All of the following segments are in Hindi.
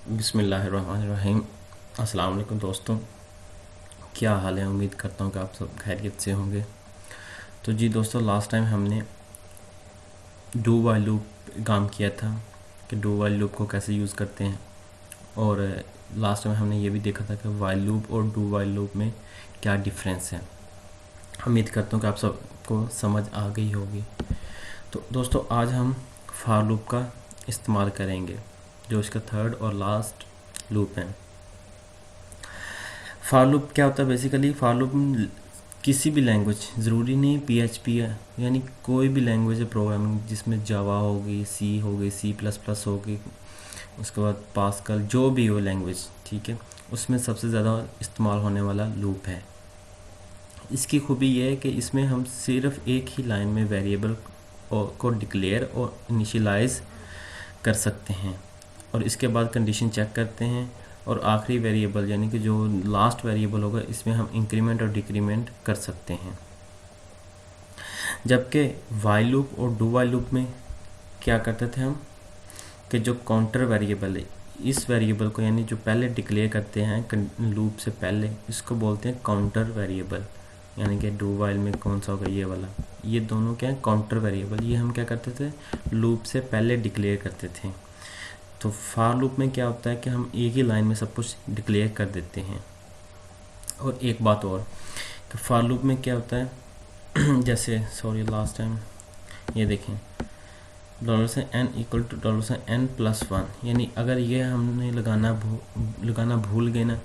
बिस्मिल्लाहिर्रहमानिर्रहीम। अस्सलाम वालेकुम दोस्तों, क्या हाल है। उम्मीद करता हूँ कि आप सब खैरियत से होंगे। तो जी दोस्तों, लास्ट टाइम हमने डू वाइल लूप काम किया था कि डू वाइल लूप को कैसे यूज़ करते हैं, और लास्ट टाइम हमने ये भी देखा था कि वाइल लूप और डू वाइल लूप में क्या डिफरेंस है। उम्मीद करता हूँ कि आप सबको समझ आ गई होगी। तो दोस्तों, आज हम फॉर लूप का इस्तेमाल करेंगे, जो इसका थर्ड और लास्ट लूप है। फॉर लूप क्या होता है? बेसिकली फॉर लूप किसी भी लैंग्वेज, ज़रूरी नहीं PHP है, यानी कोई भी लैंग्वेज है प्रोग्रामिंग, जिसमें जावा होगी, सी होगी, C++ होगी, उसके बाद पास्कल, जो भी हो लैंग्वेज, ठीक है, उसमें सबसे ज़्यादा इस्तेमाल होने वाला लूप है। इसकी खूबी यह है कि इसमें हम सिर्फ एक ही लाइन में वेरिएबल को डिक्लेयर और इनिशियलाइज कर सकते हैं, और इसके बाद कंडीशन चेक करते हैं, और आखिरी वेरिएबल यानी कि जो लास्ट वेरिएबल होगा, इसमें हम इंक्रीमेंट और डिक्रीमेंट कर सकते हैं। जबकि वाइल लूप और डू वाइल लूप में क्या करते थे हम कि जो काउंटर वेरिएबल है, इस वेरिएबल को, यानी जो पहले डिक्लेयर करते हैं लूप से पहले, इसको बोलते हैं काउंटर वेरिएबल। यानी कि डू वाइल में कौन सा होगा, ये वाला, ये दोनों क्या है, काउंटर वेरिएबल। ये हम क्या करते थे, लूप से पहले डिक्लेयर करते थे। तो फॉर लूप में क्या होता है कि हम एक ही लाइन में सब कुछ डिक्लेयर कर देते हैं। और एक बात और कि फॉर लूप में क्या होता है जैसे लास्ट टाइम ये देखें, $n इक्वल टू $n+1, यानी अगर ये हमने लगाना भूल गए ना,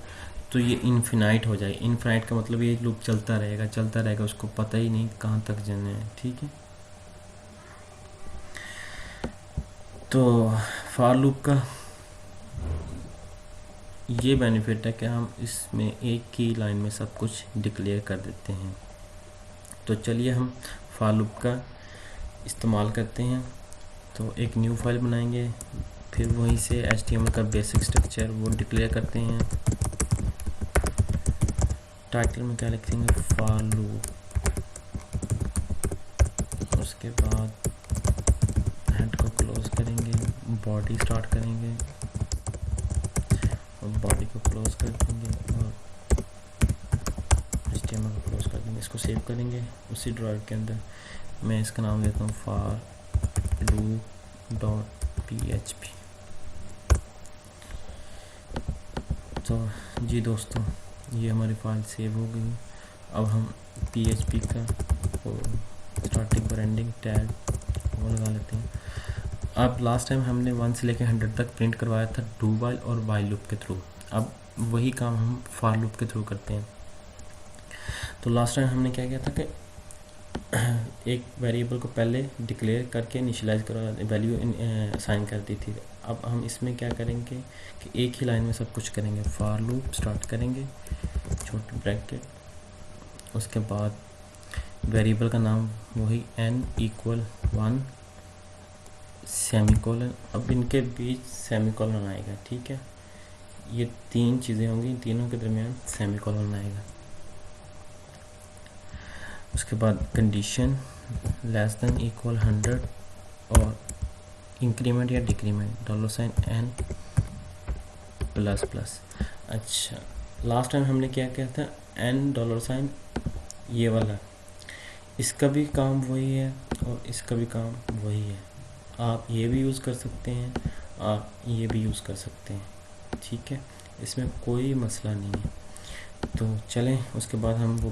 तो ये इन्फिनाइट हो जाए। इन्फिनाइट का मतलब ये लूप चलता रहेगा, उसको पता ही नहीं कहाँ तक जाना है, ठीक है। तो फॉर लूप का ये बेनिफिट है कि हम इसमें एक ही लाइन में सब कुछ डिक्लेयर कर देते हैं। तो चलिए हम फॉर लूप का इस्तेमाल करते हैं। तो एक न्यू फाइल बनाएंगे, फिर वहीं से HTML का बेसिक स्ट्रक्चर वो डिक्लेयर करते हैं। टाइटल में क्या लिखेंगे, फॉर लूप, उसके बाद हेड को क्लोज करेंगे, बॉडी स्टार्ट करेंगे और बॉडी को क्लोज कर देंगे, और HTML को क्लोज कर देंगे। इसको सेव करेंगे उसी ड्राइव के अंदर। मैं इसका नाम देता हूँ फॉर loop.php। तो जी दोस्तों, ये हमारी फाइल सेव हो गई। अब हम PHP का स्टार्टिंग और एंडिंग टैग वो लगा लेते हैं। अब लास्ट टाइम हमने 1 से लेकर 100 तक प्रिंट करवाया था डू वाइल और वाइल लूप के थ्रू। अब वही काम हम फॉर लूप के थ्रू करते हैं। तो लास्ट टाइम हमने क्या किया था कि एक वेरिएबल को पहले डिक्लेयर करके इनिशियलाइज करा, वैल्यू असाइन कर दी थी। अब हम इसमें क्या करेंगे कि एक ही लाइन में सब कुछ करेंगे। फॉर लूप स्टार्ट करेंगे, छोटे ब्रैकेट, उसके बाद वेरिएबल का नाम वही n = 1 सेमीकोलन। अब इनके बीच सेमीकोलन आएगा, ठीक है। ये तीन चीज़ें होंगी, तीनों के दरमियान सेमीकोलन आएगा। उसके बाद कंडीशन <= 100 और इंक्रीमेंट या डिक्रीमेंट $n++। अच्छा, लास्ट टाइम हमने क्या किया था, $n ये वाला, इसका भी काम वही है और इसका भी काम वही है। आप ये भी यूज़ कर सकते हैं, आप ये भी यूज़ कर सकते हैं, ठीक है, इसमें कोई मसला नहीं है। तो चलें, उसके बाद हम वो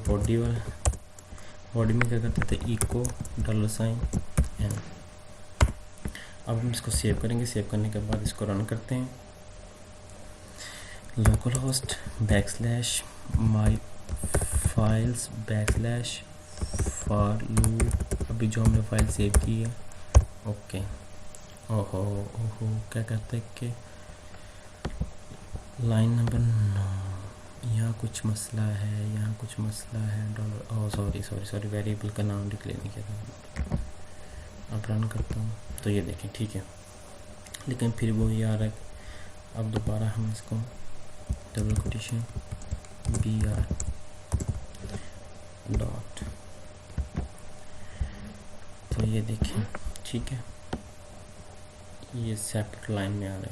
बॉडी में क्या करते थे, इको $n। अब हम इसको सेव करेंगे। सेव करने के बाद इसको रन करते हैं। localhost \my files \for loop, अभी जो हमने फाइल सेव की है, ओके। ओहो क्या कहते हैं कि लाइन नंबर 9, यहाँ कुछ मसला है, सॉरी, वेरिएबल का नाम डिक्लेयर नहीं किया था। अब रन करता हूँ तो ये देखें, ठीक है, लेकिन फिर वो ये आ रहा है। अब दोबारा हम इसको डबल कोटेशन br डॉट, तो ये देखें, ठीक है, ये सेपरेट लाइन में आ रहा है।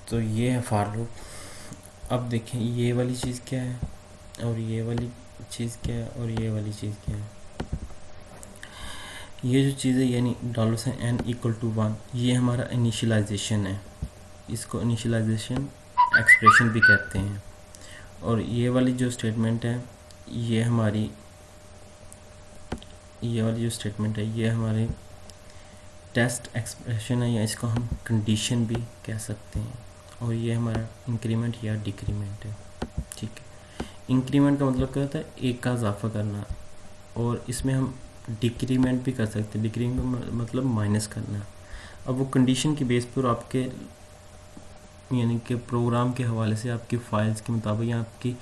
तो ये है फॉर लूप। अब देखें ये वाली चीज़ क्या है और ये वाली चीज़ क्या है और ये वाली चीज़ क्या है। ये जो चीज़ है यानी $n=1, ये हमारा इनिशियलाइजेशन है, इसको इनिशियलाइजेशन एक्सप्रेशन भी कहते हैं। और ये वाली जो स्टेटमेंट है ये हमारी ये हमारे टेस्ट एक्सप्रेशन है, या इसको हम कंडीशन भी कह सकते हैं। और ये हमारा इंक्रीमेंट या डिक्रीमेंट है। ठीक है, इंक्रीमेंट का मतलब क्या होता है, एक का इजाफा करना, और इसमें हम डिक्रीमेंट भी कर सकते हैं। डिक्रीमेंट मतलब माइनस करना। अब वो कंडीशन की बेस पर आपके यानी कि प्रोग्राम के हवाले से आपकी फाइल्स के मुताबिक या आपकी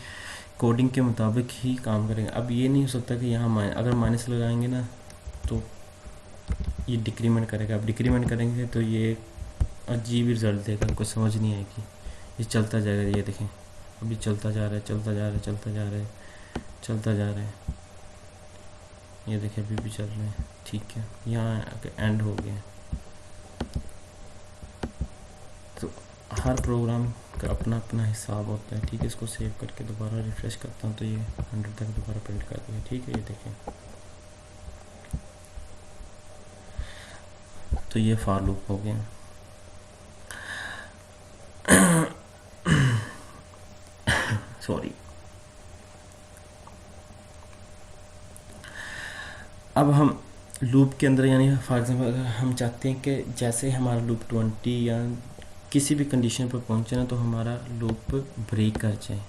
कोडिंग के मुताबिक ही काम करेंगे। अब ये नहीं हो सकता कि यहाँ अगर माइनस लगाएंगे ना तो ये डिक्रीमेंट करेगा। अब डिक्रीमेंट करेंगे तो ये अजीब रिजल्ट देगा, हमको समझ नहीं आएगी। ये चलता जाएगा, ये देखें अभी चलता जा रहा है, चलता जा रहा है, चलता जा रहा है, चलता जा रहा है, ये देखिए अभी भी चल रहा है। ठीक है, यहाँ एंड हो गया। तो हर प्रोग्राम का अपना अपना हिसाब होता है। ठीक है, इसको सेव करके दोबारा रिफ्रेश करता हूँ तो ये 100 तक दोबारा प्रिंट कर दिया। ठीक है, ये देखें, तो ये फॉर लूप हो गया। सॉरी। अब हम लूप के अंदर यानी फॉर एग्जांपल अगर हम चाहते हैं कि जैसे हमारा लूप 20 या किसी भी कंडीशन पर पहुंचे ना तो हमारा लूप ब्रेक कर जाए।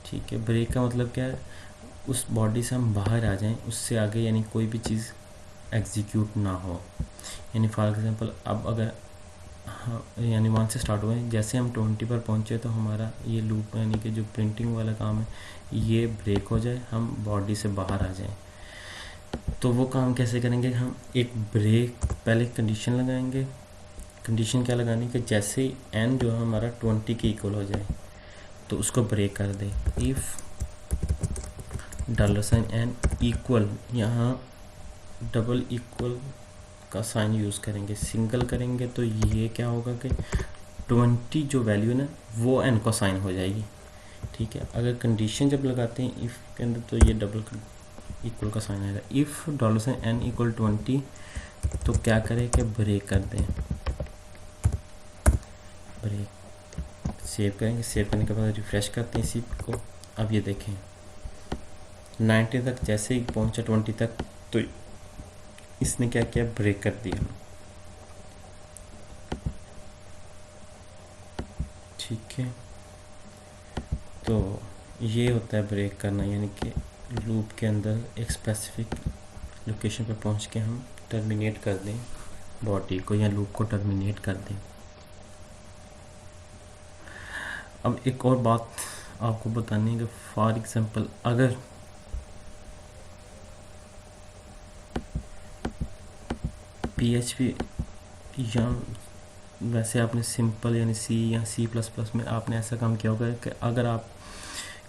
ठीक है, ब्रेक का मतलब क्या है, उस बॉडी से हम बाहर आ जाएं, उससे आगे यानी कोई भी चीज़ एग्जीक्यूट ना हो। यानी फॉर एग्जांपल अब अगर हाँ यानी 1 से स्टार्ट हुए, जैसे हम 20 पर पहुंचे तो हमारा ये लूप यानी कि जो प्रिंटिंग वाला काम है ये ब्रेक हो जाए, हम बॉडी से बाहर आ जाएं। तो वो काम कैसे करेंगे, हम एक ब्रेक पहले कंडीशन लगाएंगे। कंडीशन क्या लगानी कि जैसे ही n जो है हमारा 20 के इक्वल हो जाए तो उसको ब्रेक कर दे। इफ़ $n इक्वल, यहाँ डबल इक्वल का साइन यूज़ करेंगे, सिंगल करेंगे तो ये क्या होगा कि 20 जो वैल्यू है ना वो n को साइन हो जाएगी। ठीक है, अगर कंडीशन जब लगाते हैं इफ़ के अंदर तो ये डबल इक्वल का साइन आएगा। इफ़ $n इक्वल 20 तो क्या करें कि ब्रेक कर दें, ब्रेक सेव करेंगे। सेव करने के बाद रिफ्रेश करते हैं इसी को। अब ये देखें 90 तक जैसे ही पहुंचा 20 तक तो इसने क्या किया, ब्रेक कर दिया। ठीक है, तो ये होता है ब्रेक करना, यानी कि लूप के अंदर एक स्पेसिफिक लोकेशन पर पहुंच के हम टर्मिनेट कर दें बॉडी को या लूप को टर्मिनेट कर दें। अब एक और बात आपको बतानी है कि फॉर एग्जांपल अगर PHP या वैसे आपने सिंपल यानी C या C++ में आपने ऐसा काम किया होगा कि अगर आप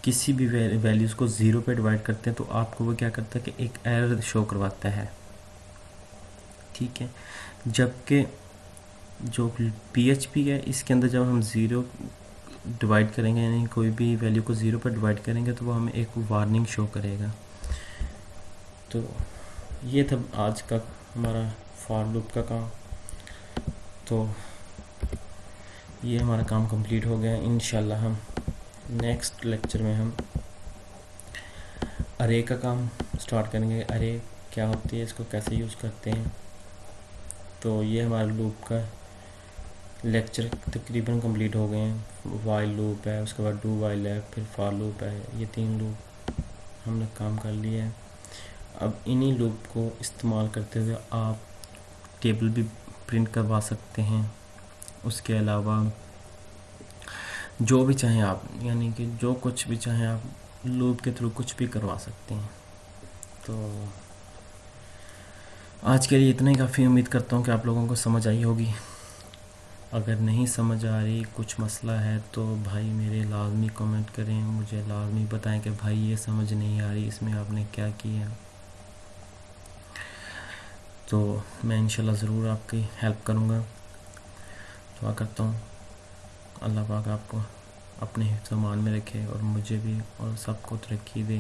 किसी भी वैल्यूज़ को 0 पे डिवाइड करते हैं तो आपको वो क्या करता है कि एक एरर शो करवाता है। ठीक है, जबकि जो PHP है इसके अंदर जब हम 0 डिवाइड करेंगे यानी कोई भी वैल्यू को 0 पर डिवाइड करेंगे तो वो हमें एक वार्निंग शो करेगा। तो ये था आज का हमारा फॉर लूप का काम। तो ये हमारा काम कंप्लीट हो गया। इंशाल्लाह हम नेक्स्ट लेक्चर में हम अरे का काम स्टार्ट करेंगे। अरे क्या होती है, इसको कैसे यूज़ करते हैं। तो ये हमारा लूप का लेक्चर तकरीबन कंप्लीट हो गए हैं। वाइल लूप है, उसके बाद डू वाइल है, फिर फॉर लूप है, ये 3 लूप हमने काम कर लिए हैं। अब इन्हीं लूप को इस्तेमाल करते हुए आप टेबल भी प्रिंट करवा सकते हैं। उसके अलावा जो भी चाहें आप यानी कि जो कुछ भी चाहें आप लूप के थ्रू कुछ भी करवा सकते हैं। तो आज के लिए इतना ही काफ़ी। उम्मीद करता हूँ कि आप लोगों को समझ आई होगी। अगर नहीं समझ आ रही, कुछ मसला है तो भाई मेरे लाजमी कमेंट करें, मुझे लाजमी बताएं कि भाई ये समझ नहीं आ रही, इसमें आपने क्या किया। तो मैं इंशाल्लाह ज़रूर आपकी हेल्प करूँगा। दुआ करता हूँ। अल्लाह पाक आपको अपने हिफ्ज़-ओ-मान में रखे और मुझे भी और सबको तरक्की दे।